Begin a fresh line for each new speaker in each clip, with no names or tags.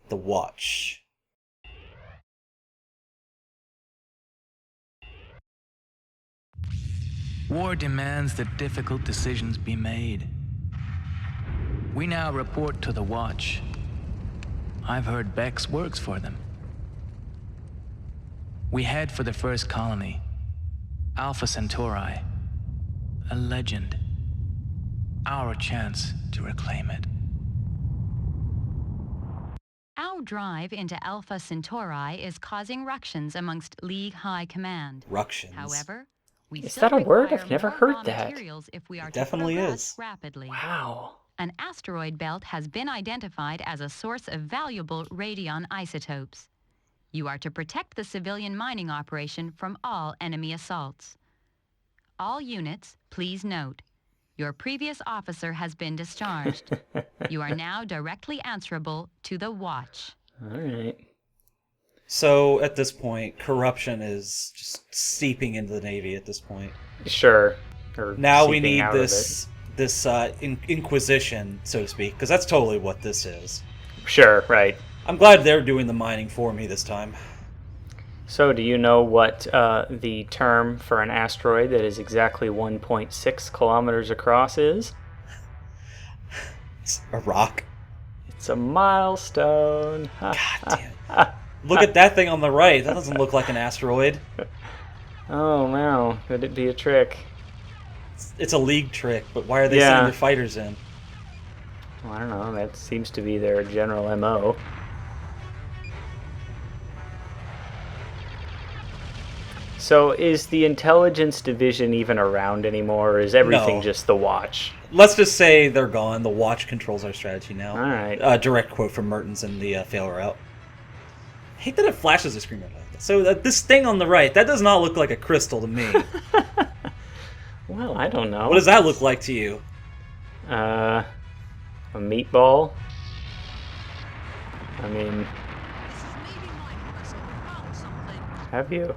The Watch.
War demands that difficult decisions be made. We now report to the Watch. I've heard Bex works for them. We head for the first colony, Alpha-Centauri. A legend. Our chance to reclaim it.
Our drive into Alpha-Centauri is causing ructions amongst League High Command.
Ructions.
However, we
Is
still
that a word?
require
I've never
more
heard
raw
that.
materials if we are
It
to
definitely
progress
is.
rapidly.
Wow.
An asteroid belt has been identified as a source of valuable radion isotopes. You are to protect the civilian mining operation from all enemy assaults. All units, please note, your previous officer has been discharged. You are now directly answerable to the Watch.
All right.
So, at this point, corruption is just seeping into the Navy at this point.
Sure. Or
Now we
seeping
need
out of
this inquisition, so to speak, because that's totally what this is.
it. Sure, right.
I'm glad they're doing the mining for me this time.
So, do you know what the term for an asteroid that is exactly 1.6 kilometers across is?
It's a rock.
It's a milestone.
God damn it. Look at that thing on the right. That doesn't look like an asteroid.
Oh, wow. Could it be a trick?
It's a League trick, but why are they
Yeah.
sending their fighters in?
Well, I don't know. That seems to be their general MO. So, is the intelligence division even around anymore, or is everything
No.
just the Watch?
Let's just say they're gone. The Watch controls our strategy now.
All right.
Direct quote from Mertens in the fail route. I hate that it flashes the screen like that. So this thing on the right, that does not look like a crystal to me.
Well, I don't know.
What does that look like to you?
A meatball? I mean, have you?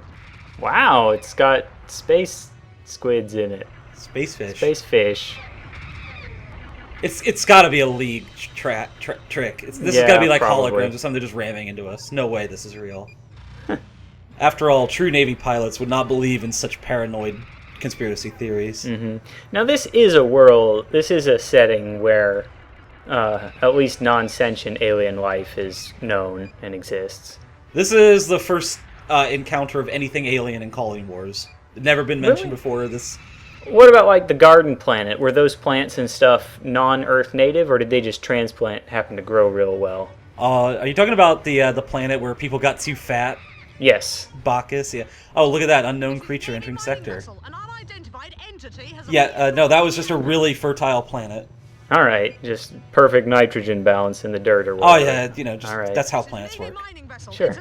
Wow, it's got space squids in it.
Space fish.
Space fish.
It's got to be a League trick. This has
Yeah,
got to be like
probably.
holograms or something. They're just ramming into us. No way this is real. After all, true Navy pilots would not believe in such paranoid conspiracy theories.
Now, this is a world, this is a setting where at least non-sentient alien life is known and exists.
This is the first encounter of anything alien in Colony Wars. Never been mentioned
Really?
before. This.
What about, like, the garden planet? Were those plants and stuff non-Earth native, or did they just transplant, happen to grow real well?
Are you talking about the planet where people got too fat?
Yes.
Bacchus, yeah. Oh, look at that unknown creature entering sector. Yeah, no, that was just a really fertile planet.
All right, just perfect nitrogen balance in the dirt or
Oh
whatever.
yeah, you know, just
All right.
that's how planets work.
Sure.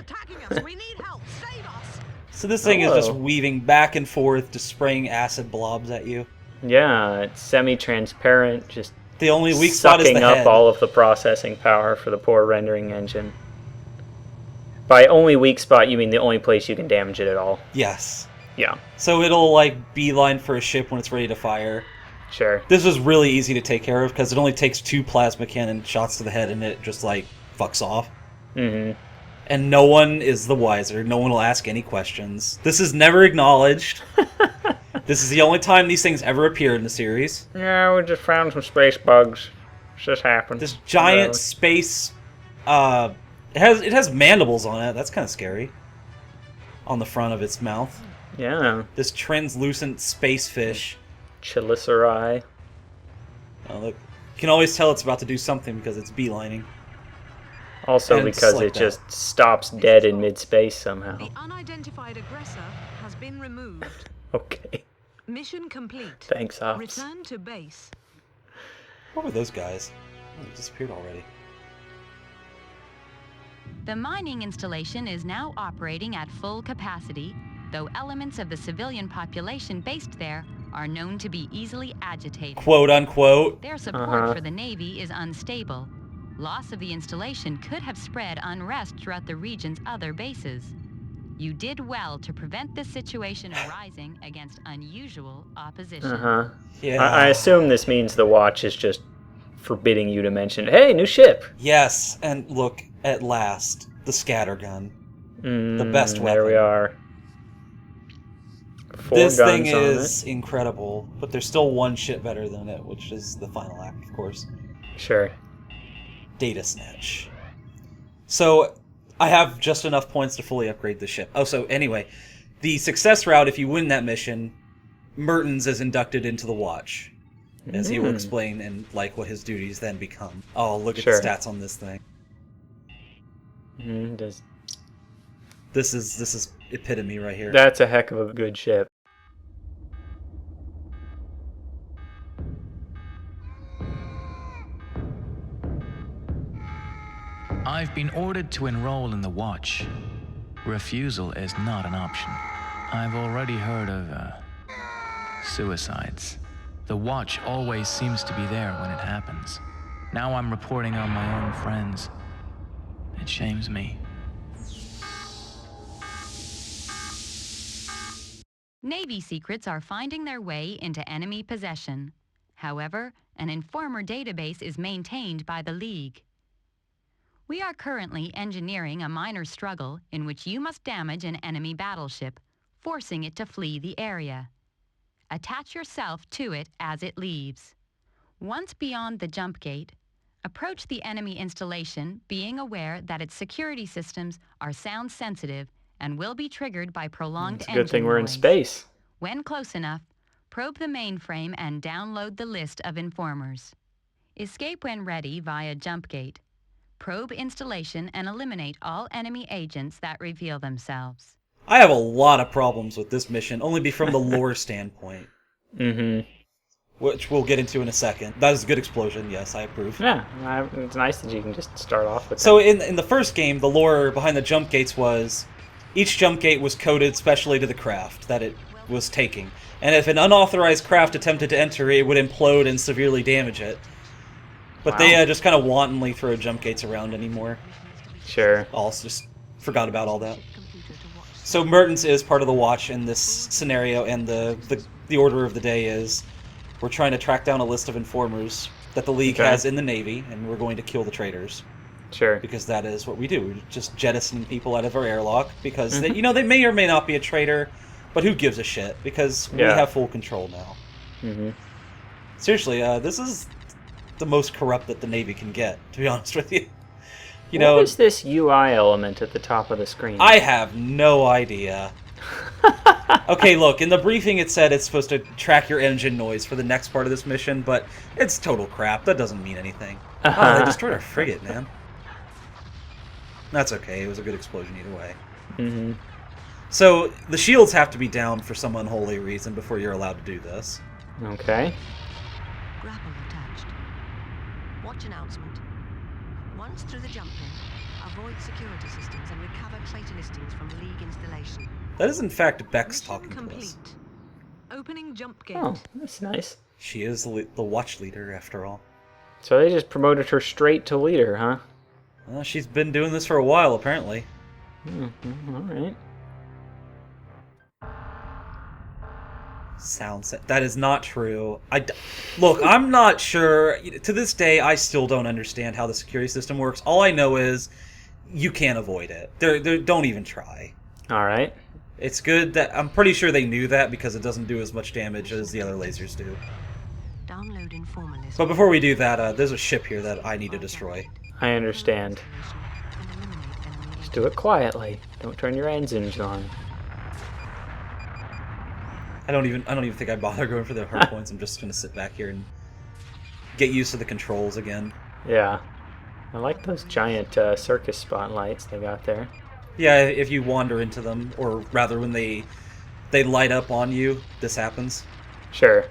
So this thing is just
Hello.
weaving back and forth, just spraying acid blobs at you.
Yeah, it's semi-transparent, just
The only weak spot is
sucking
the
up
head.
all of the processing power for the poor rendering engine. By only weak spot, you mean the only place you can damage it at all.
Yes.
Yeah,
So it'll like beeline for a ship when it's ready to fire.
sure.
This was really easy to take care of because it only takes 2 plasma cannon shots to the head and it just like fucks off.
Mm-hmm.
And no one is the wiser. No one will ask any questions. This is never acknowledged. This is the only time these things ever appear in the series.
Yeah, we just found some space bugs. It's just happened.
This giant space, it has mandibles on it. That's kind of scary. On the front of its mouth.
Yeah,
This translucent space fish.
Chelicerae.
Oh, look, you can always tell it's about to do something because it's beelining.
Also
And
because
like
it
that.
just stops dead in mid-space somehow.
The unidentified aggressor has been removed.
Okay,
Mission complete.
thanks, Ops.
Return to base.
What were those guys? Oh, they disappeared already.
The mining installation is now operating at full capacity, though elements of the civilian population based there are known to be easily agitated.
Quote unquote.
Their support for the Navy is unstable. Loss of the installation could have spread unrest throughout the region's other bases. You did well to prevent this situation arising against unusual opposition.
Uh-huh.
Yeah.
I assume this means the Watch is just forbidding you to mention, hey, new ship.
Yes, and look, At last, the scattergun. The best weapon.
There we are.
This thing
guns on
is incredible, but there's still one shit better than it, which is the final act, of course.
Sure.
Data snatch. So, I have just enough points to fully upgrade the ship. Oh, so anyway, the success route, if you win that mission, Mertens is inducted into the Watch, as he will explain and like what his duties then become. Oh, look at the stats on this thing. This is epitome right here.
That's a heck of a good ship.
I've been ordered to enroll in the Watch. Refusal is not an option. I've already heard of, suicides. The Watch always seems to be there when it happens. Now I'm reporting on my own friends. It shames me.
Navy secrets are finding their way into enemy possession. However, an informer database is maintained by the League. We are currently engineering a minor struggle in which you must damage an enemy battleship, forcing it to flee the area. Attach yourself to it as it leaves. Once beyond the jump gate, approach the enemy installation, being aware that its security systems are sound sensitive and will be triggered by prolonged engine noise.
It's a good thing we're in space.
When close enough, probe the mainframe and download the list of informers. Escape when ready via jump gate. Probe installation and eliminate all enemy agents that reveal themselves.
I have a lot of problems with this mission, only from the lore standpoint. Which we'll get into in a second. That is a good explosion, yes, I approve.
Yeah, it's nice that you can just start off with
So
that.
in the first game, the lore behind the jump gates was each jump gate was coded specially to the craft that it was taking. And if an unauthorized craft attempted to enter, it would implode and severely damage it. But they just kind of wantonly throw jump gates around anymore.
Sure.
Also just forgot about all that. So Mertens is part of the Watch in this scenario, and the order of the day is we're trying to track down a list of informers that the League has in the Navy, and we're going to kill the traitors.
Sure.
Because that is what we do. We're just jettisoning people out of our airlock because they, they may or may not be a traitor, but who gives a shit? Because we have full control now. Seriously, this is the most corrupt that the Navy can get, to be honest with you.
What is this UI element at the top of the screen?
I have no idea. Okay, look, in the briefing it said it's supposed to track your engine noise for the next part of this mission, but it's total crap. That doesn't mean anything. Oh, they destroyed our frigate, man. That's okay. It was a good explosion either way. So, the shields have to be down for some unholy reason before you're allowed to do this.
Okay.
Grapple attached. Watch announcement. Once through the jump gate, avoid security systems and recover traitor listings from League installation.
That is in fact Bex
Mission
talking
complete.
to us.
Opening jump gate.
Oh, that's nice.
She is the Watch leader, after all.
So they just promoted her straight to leader, huh?
Well, she's been doing this for a while, apparently.
Alright.
Sound set. That is not true. Look, I'm not sure. To this day, I still don't understand how the security system works. All I know is you can't avoid it. Don't even try.
Alright.
It's good that... I'm pretty sure they knew that because it doesn't do as much damage as the other lasers do.
Download informer list.
But before we do that, there's a ship here that I need to destroy.
I understand. Just do it quietly. Don't turn your engines on.
I don't even think I bother going for the hard points. I'm just going to sit back here and get used to the controls again.
Yeah. I like those giant circus spotlights they got there.
Yeah, if you wander into them, or rather when they light up on you, this happens.
Sure.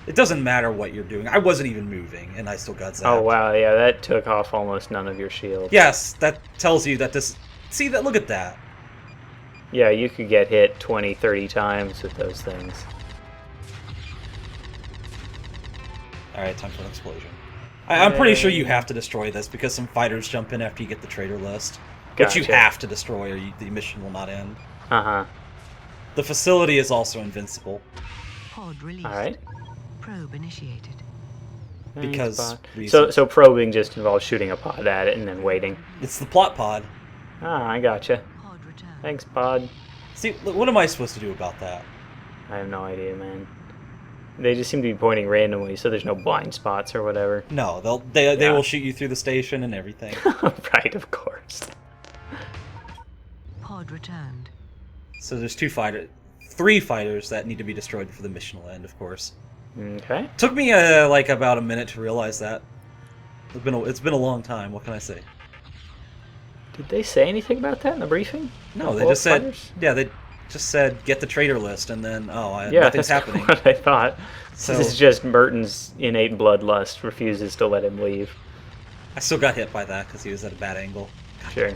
It doesn't matter what you're doing. I wasn't even moving, and I still got zapped.
Oh, wow, yeah, that took off almost none of your shield.
Yes, that tells you that this... See, that? Look at that.
Yeah, you could get hit 20, 30 times with those things.
Alright, time for an explosion. I'm pretty sure you have to destroy this, because some fighters jump in after you get the traitor list. Which you
Gotcha.
have to destroy, or the mission will not end.
Uh-huh.
The facility is also invincible.
Pod released.
Alright.
Probe initiated.
because
pod.
reasons.
So probing just involves shooting a pod at it and then waiting.
It's the plot pod.
Ah, I gotcha.
Pod return.
Thanks, pod.
See, what am I supposed to do about that?
I have no idea, man. They just seem to be pointing randomly, so there's no blind spots or whatever.
No, they
Yeah.
will shoot you through the station and everything.
Right, of course.
Pod returned.
So there's three fighters that need to be destroyed for the mission will end, of course.
Okay.
Took me like about a minute to realize that. It's been a long time. What can I say?
Did they say anything about that in the briefing?
No,
The
they just said
fighters?
they just said get the traitor list, and then
Yeah,
nothing's
that's
happening.
what I thought.
So-
This is just Mertens' innate bloodlust refuses to let him leave.
I still got hit by that because he was at a bad angle.
Sure.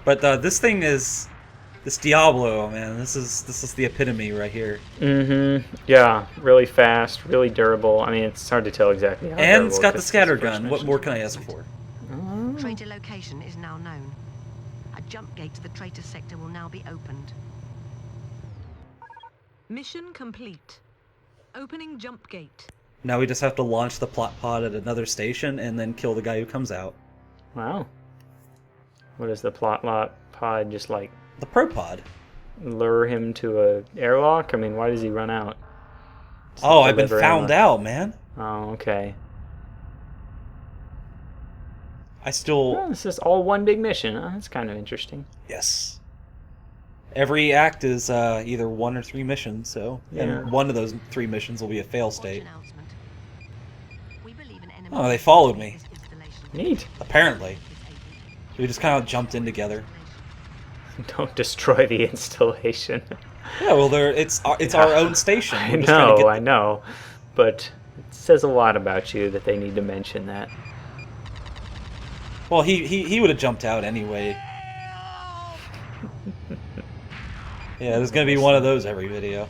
But this Diablo, man, this is the epitome right here.
Mm-hmm. Yeah, really fast, really durable. I mean, it's hard to tell exactly how
And
durable
it's got the
because
scatter
it's first
gun. What
mission.
more can I ask for?
Traitor location is now known. A jump gate to the traitor sector will now be opened.
Mission complete. Opening jump gate.
Now we just have to launch the plot pod at another station and then kill the guy who comes out.
Wow. What is the plot lot pod just like
The pro pod.
lure him to a airlock? I mean, why does he run out? Just
Oh, I've been
deliver
found
ammo?
out, man.
Oh, okay.
I still...
Well, this is all one big mission. Huh? That's kind of interesting.
Yes. Every act is either 1 or 3 missions, so...
Yeah.
And one of those 3 missions will be a fail
Watch
state.
announcement. We believe an enemy
Oh, they followed me.
this installation.
Neat.
Apparently. We just kind of jumped in together.
Don't destroy the installation.
Yeah, well, it's our own station.
I
We're just trying to
know,
get
I know. But it says a lot about you that they need to mention that.
Well, he would have jumped out anyway. Yeah, there's gonna be one of those every video.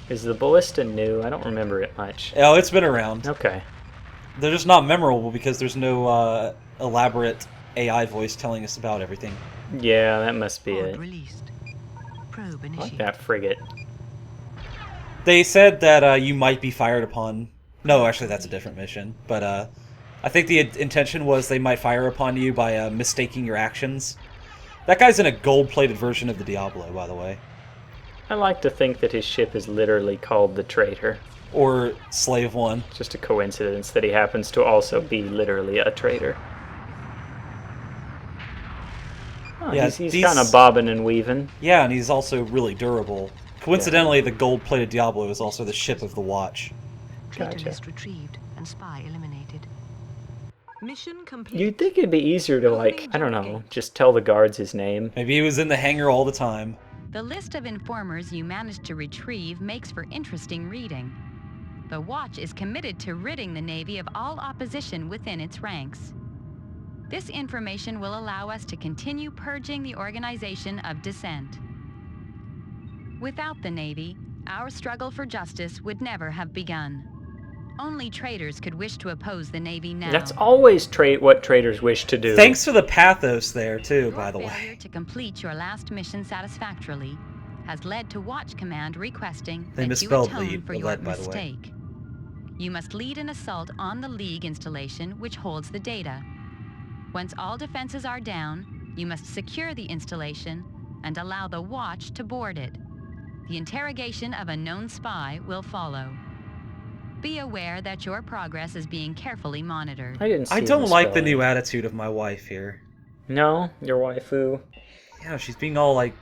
Is the ballista new? I don't remember it much.
Oh, it's been around.
Okay.
They're just not memorable because there's no elaborate AI voice telling us about everything.
Yeah, that must be
Pod
it.
released. Probe
I like
initiated.
that frigate.
They said that you might be fired upon. No, actually, that's a different mission. But I think the intention was they might fire upon you by mistaking your actions. That guy's in a gold-plated version of the Diablo, by the way.
I like to think that his ship is literally called the Traitor.
Or Slave One.
Just a coincidence that he happens to also be literally a traitor. Oh,
Yeah,
he's
these-
kind of bobbing and weaving.
Yeah, and he's also really durable. Coincidentally, the gold-plated Diablo is also the ship of the Watch.
Traitor
Gotcha.
list retrieved and spy eliminated.
Mission complete.
You'd think it'd be easier to, like, I don't know, just tell the guards his name.
Maybe he was in the hangar all the time.
The list of informers you managed to retrieve makes for interesting reading. The Watch is committed to ridding the Navy of all opposition within its ranks. This information will allow us to continue purging the organization of dissent. Without the Navy, our struggle for justice would never have begun. Only traitors could wish to oppose the Navy now.
That's always what traitors wish to do.
Thanks for the pathos there, too,
Your
by the
failure
way.
to complete your last mission satisfactorily has led to Watch Command requesting
They
that you
misspelled
atone
lead,
for
or
your
led, by the way.
mistake. You must lead an assault on the League installation which holds the data. Once all defenses are down, you must secure the installation and allow the Watch to board it. The interrogation of a known spy will follow. Be aware that your progress is being carefully monitored.
I didn't see
I don't like the
misspelling.
new attitude of my wife here.
No? Your waifu?
Yeah, she's being all like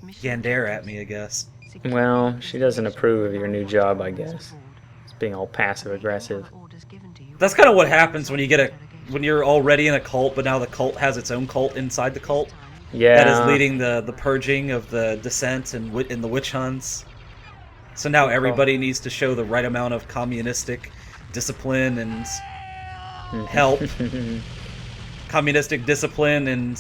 Mission
Yandere at me, I guess.
Secure
Well,
the
she doesn't approve of your new job, I
orders
guess.
aboard.
It's being all passive-aggressive.
Orders given to you.
That's kind of what happens when you get when you're already in a cult, but now the cult has its own cult inside the cult.
Yeah.
That is leading the purging of the dissent and in the witch hunts. So now everybody needs to show the right amount of communistic discipline and help. Communistic discipline and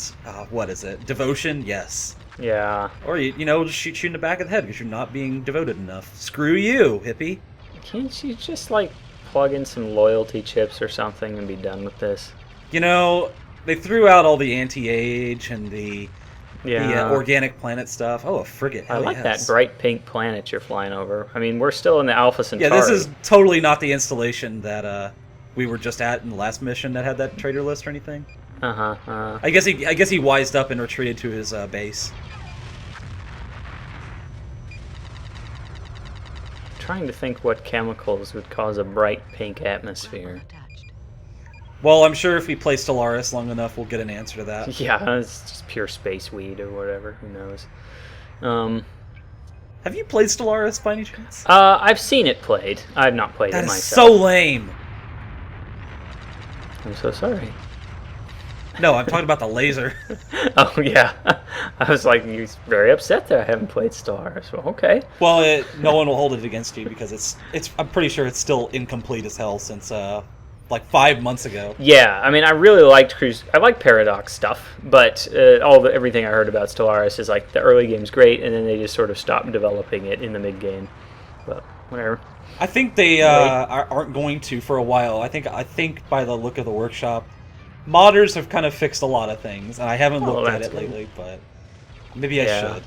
what is it? Devotion? Yes.
Yeah.
Or you know, just shoot you in the back of the head because you're not being devoted enough. Screw you, hippie.
Can't you just, like, plug in some loyalty chips or something and be done with this?
You know, they threw out all the anti-age and the
Yeah.
The organic planet stuff. Oh, a frigate.
I
Hell
like
yes.
that bright pink planet you're flying over. I mean, we're still in the Alpha-Centauri.
Yeah, this is totally not the installation that we were just at in the last mission that had that traitor list or anything.
Uh-huh.
I guess he wised up and retreated to his base.
Trying to think what chemicals would cause a bright pink atmosphere.
Attached.
Well, I'm sure if we play Stellaris long enough, we'll get an answer to that.
Yeah, it's just pure space weed or whatever. Who knows?
Have you played Stellaris by any chance?
I've seen it played. I've not played
That
it
is
myself.
so lame.
I'm so sorry.
No, I'm talking about the laser.
Oh yeah, I was like, you're very upset that I haven't played Stellaris. Well, okay.
Well, no one will hold it against you because it's. I'm pretty sure it's still incomplete as hell since like 5 months ago.
Yeah, I mean, I really liked Cruise. I like Paradox stuff, but everything I heard about Stellaris is like the early game's great, and then they just sort of stopped developing it in the mid game. But whatever.
I think they aren't going to for a while. I think by the look of the workshop, modders have kind of fixed a lot of things, and I haven't looked at it lately, but maybe I should.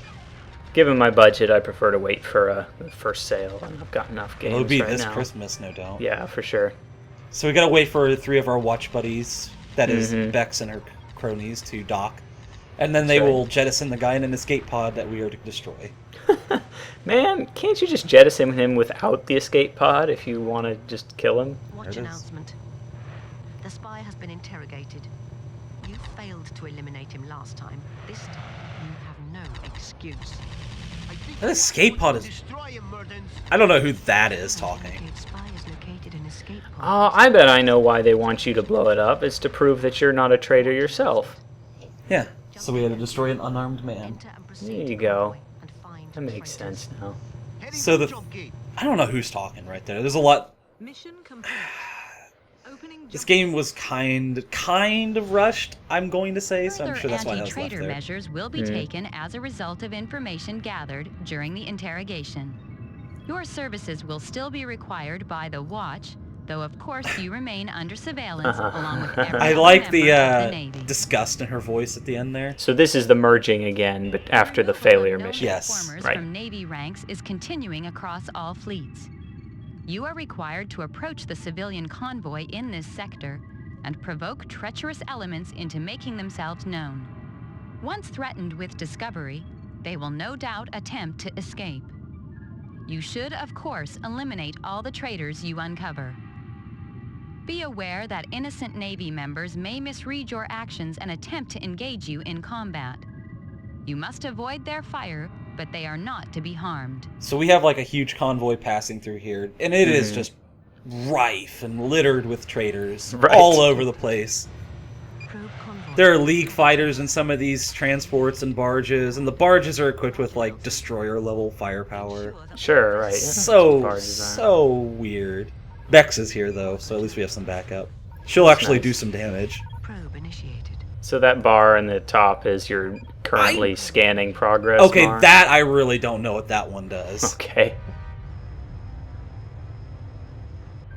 Given my budget, I prefer to wait for the first sale, and I've got enough games
It'll be
right
this
now.
Christmas, no doubt.
Yeah, for sure.
So we gotta wait for 3 of our watch buddies, that is
Mhm.
Bex and her cronies, to dock, and then they
That's right.
will jettison the guy in an escape pod that we are to destroy.
Man, can't you just jettison him without the escape pod if you want to just kill him?
Watch
There it is.
announcement. The spy has been interrogated. You failed to eliminate him last time. This time, you have no excuse.
That escape pod is... I don't know who that is talking.
Renegade spy is located in escape pod.
Oh, I bet I know why they want you to blow it up. It's to prove that you're not a traitor yourself.
Yeah, so we had to destroy an unarmed man.
Enter and proceed
There you
to
go.
convoy and find
That makes
traitors.
sense now.
So I don't know who's talking right there. There's a lot...
Mission complete. Opening
This
jump
game was kind of rushed, I'm going to say, so I'm
Further
sure that's why that was left
anti-traitor
there.
measures will be taken as a result of information gathered during the interrogation. Your services will still be required by the Watch, though of course you remain under surveillance along with every
I
other
like
member
the
of the Navy.
disgust in her voice at the end there.
So this is the merging again, but after the failure
Removal of
mission.
known
Yes,
performers
right.
from Navy ranks is continuing across all fleets. You are required to approach the civilian convoy in this sector and provoke treacherous elements into making themselves known. Once threatened with discovery, they will no doubt attempt to escape. You should, of course, eliminate all the traitors you uncover. Be aware that innocent Navy members may misread your actions and attempt to engage you in combat. You must avoid their fire, but they are not to be harmed.
So we have like a huge convoy passing through here, and it is just rife and littered with traitors
Right.
all over the place.
Probe convoy.
There are League fighters in some of these transports and barges, and the barges are equipped with like destroyer-level firepower.
Sure, right.
So
Barges are.
so weird. Bex is here though, so at least we have some backup. She'll actually
nice.
do some damage.
Probe initiated.
So that bar in the top is your currently scanning progress
Okay,
bar?
that I really don't know what that one does.
Okay.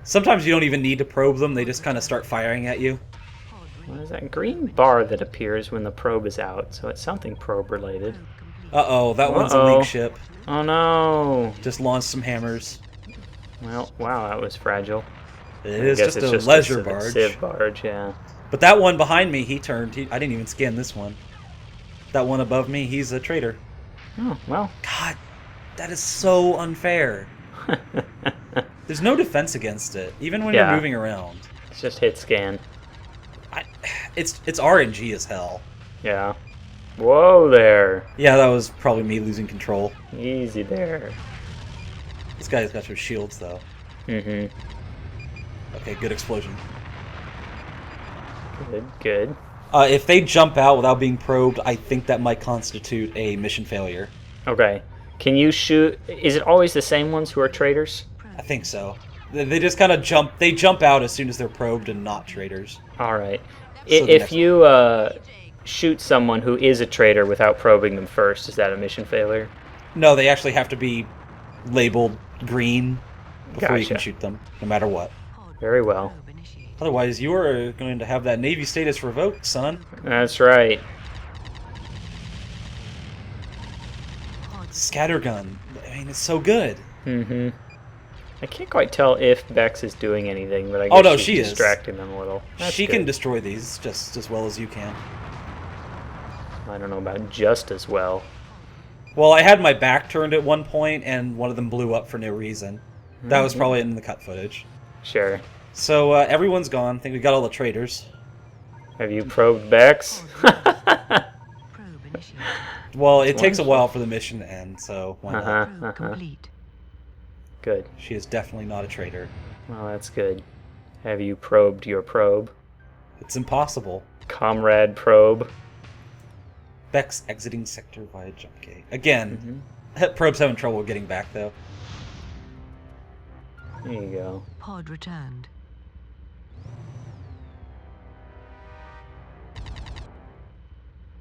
Sometimes you don't even need to probe them, they just kind of start firing at you.
Pod
What
ready.
is that green bar that appears when the probe is out? So it's something probe related.
Probe complete.
Uh-oh, that one's a
Uh-oh.
League ship.
Oh no!
Just launched some hammers.
Well, wow, that was fragile.
It
I
is
guess
just
it's
a leisure
civ-
barge.
Civ barge, yeah.
But that one behind me, he turned. I didn't even scan this one. That one above me, he's a traitor.
Oh, well.
God, that is so unfair. There's no defense against it, even when
Yeah.
you're moving around.
It's just hit scan.
It's RNG as hell.
Yeah. Whoa there.
Yeah, that was probably me losing control.
Easy there.
This guy's got some shields, though.
Mm-hmm.
Okay, good explosion.
Good, good.
If they jump out without being probed, I think that might constitute a mission failure.
Okay. Can you shoot... Is it always the same ones who are traitors?
I think so. They just kind of jump. They jump out as soon as they're probed and not traitors.
Alright.
So the
If
next
you shoot someone who is a traitor without probing them first, is that a mission failure?
No, they actually have to be labeled green before you can
Gotcha.
shoot them, no matter what.
Pod
Very well.
probe initiated.
Otherwise, you are going to have that Navy status revoked, son.
That's right.
Scattergun. I mean, it's so good.
Mm-hmm. I can't quite tell if Bex is doing anything, but I
Oh,
guess
no,
she's
she is.
distracting them a little. That's
She
good.
can destroy these just as well as you can.
I don't know about just as well.
Well, I had my back turned at one point, and one of them blew up for no reason. That was probably in the cut footage.
Sure.
So, everyone's gone. I think we got all the traitors.
Have you probed Bex?
Probe initiated.
Well, it takes a
wonderful.
while for the mission to end, so why not?
Probe complete.
Good.
She is definitely not a traitor.
Well, that's good. Have you probed your probe?
It's impossible.
Comrade probe.
Bex exiting sector via jump gate. Again, Probe's having trouble getting back, though.
There you go.
Pod returned.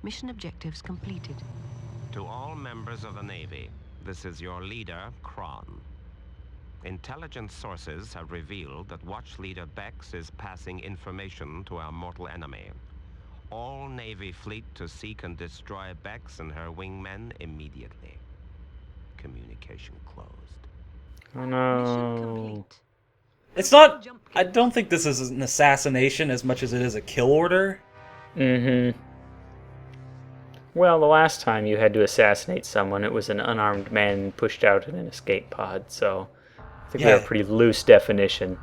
Mission objectives completed.
To all members of the Navy, this is your leader, Kron. Intelligence sources have revealed that Watch Leader Bex is passing information to our mortal enemy. All Navy fleet to seek and destroy Bex and her wingmen immediately. Communication closed.
Oh
Mission
no.
complete.
It's not... I don't think this is an assassination as much as it is a kill order.
Mm-hmm. Well, the last time you had to assassinate someone, it was an unarmed man pushed out in an escape pod, so I think we have a pretty loose definition.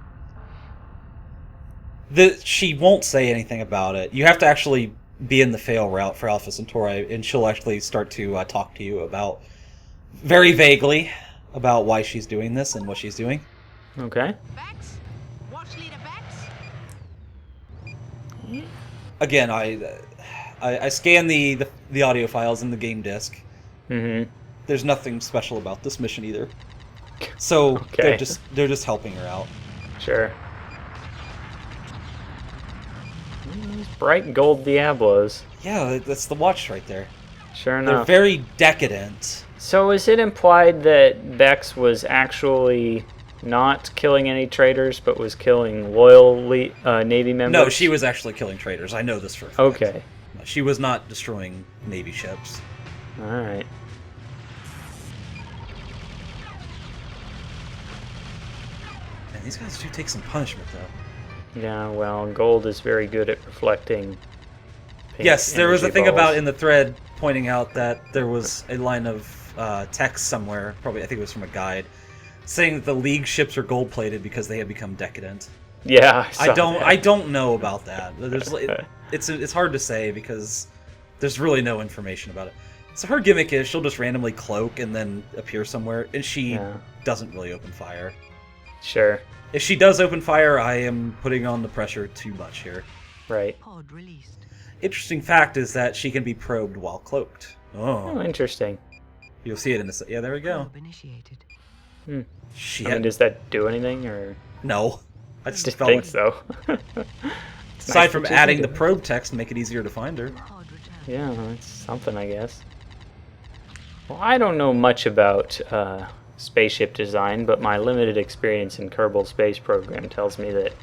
She won't say anything about it. You have to actually be in the fail route for Alpha-Centauri, and she'll actually start to talk to you about, very vaguely, about why she's doing this and what she's doing.
Okay.
Bex? Watch leader Bex?
Again, I scan the audio files in the game disc.
Mm-hmm.
There's nothing special about this mission either. So
Okay.
they're just helping her out.
Sure. Those bright gold Diablos.
Yeah, that's the watch right there.
Sure
They're
enough.
very decadent.
So is it implied that Bex was actually not killing any traitors, but was killing loyal Navy members?
No, she was actually killing traitors. I know this for a fact.
Okay.
She was not destroying Navy ships.
Alright.
Man, these guys do take some punishment, though.
Yeah, well, gold is very good at reflecting pink
Yes, there was a
energy
thing
balls.
about in the thread pointing out that there was a line of text somewhere, probably I think it was from a guide, saying that the League ships are gold-plated because they had become decadent.
Yeah, I saw that.
I don't know about that. It's hard to say because there's really no information about it. So her gimmick is she'll just randomly cloak and then appear somewhere, and she doesn't really open fire.
Sure.
If she does open fire, I am putting on the pressure too much here.
Right.
Pod released.
Interesting fact is that she can be probed while cloaked.
Oh,
Oh,
interesting.
you'll see it in a yeah. There we go.
Probe initiated.
She
I mean,
had
does that do anything, or
no. I just
just
felt
think
like,
so?
aside
Nice
from
that you
adding
can
the
do it.
probe text, make it easier to find her.
Pod returned.
Yeah, that's something, I guess. Well, I don't know much about spaceship design, but my limited experience in Kerbal Space Program tells me that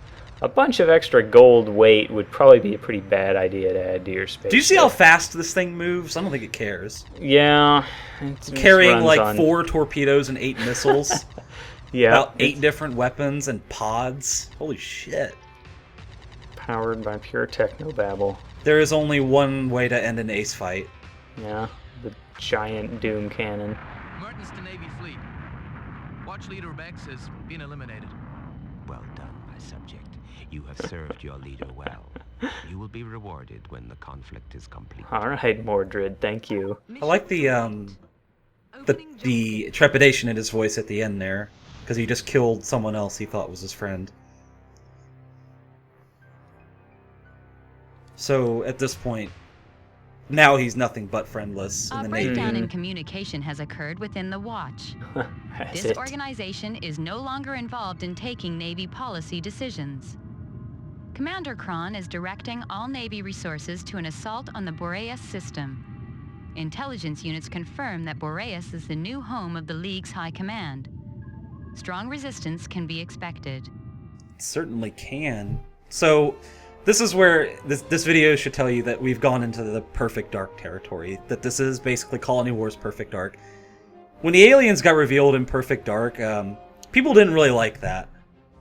a bunch of extra gold weight would probably be a pretty bad idea to add to your spaceship.
Do you see how fast this thing moves? I don't think it cares.
Yeah. It just
Carrying
runs
like
on-
4 torpedoes and 8 missiles.
Yeah.
About 8
it's
different weapons and pods. Holy shit.
powered by pure technobabble.
There is only one way to end an ace fight.
Yeah. The giant doom cannon.
Mertens to Navy fleet. Watch leader Bex has been eliminated.
Well done, my subject. You have served your leader well. You will be rewarded when the conflict is complete.
All right, Mordred. Thank you.
I like the trepidation in his voice at the end there, because he just killed someone else he thought was his friend. So at this point, now he's nothing but friendless in
A
the Navy.
breakdown in communication has occurred within the Watch.
That's
This
it.
organization is no longer involved in taking Navy policy decisions. Commander Kron is directing all Navy resources to an assault on the Boreas system. Intelligence units confirm that Boreas is the new home of the League's High Command. Strong resistance can be expected.
Certainly can. So this is where this video should tell you that we've gone into the Perfect Dark territory. That this is basically Colony Wars Perfect Dark. When the aliens got revealed in Perfect Dark, people didn't really like that.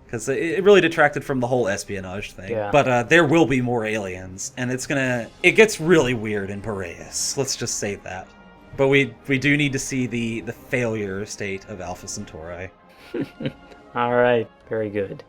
Because it really detracted from the whole espionage thing.
Yeah.
But there will be more aliens, and it gets really weird in Piraeus. Let's just say that. But we do need to see the failure state of Alpha-Centauri.
All right, very good.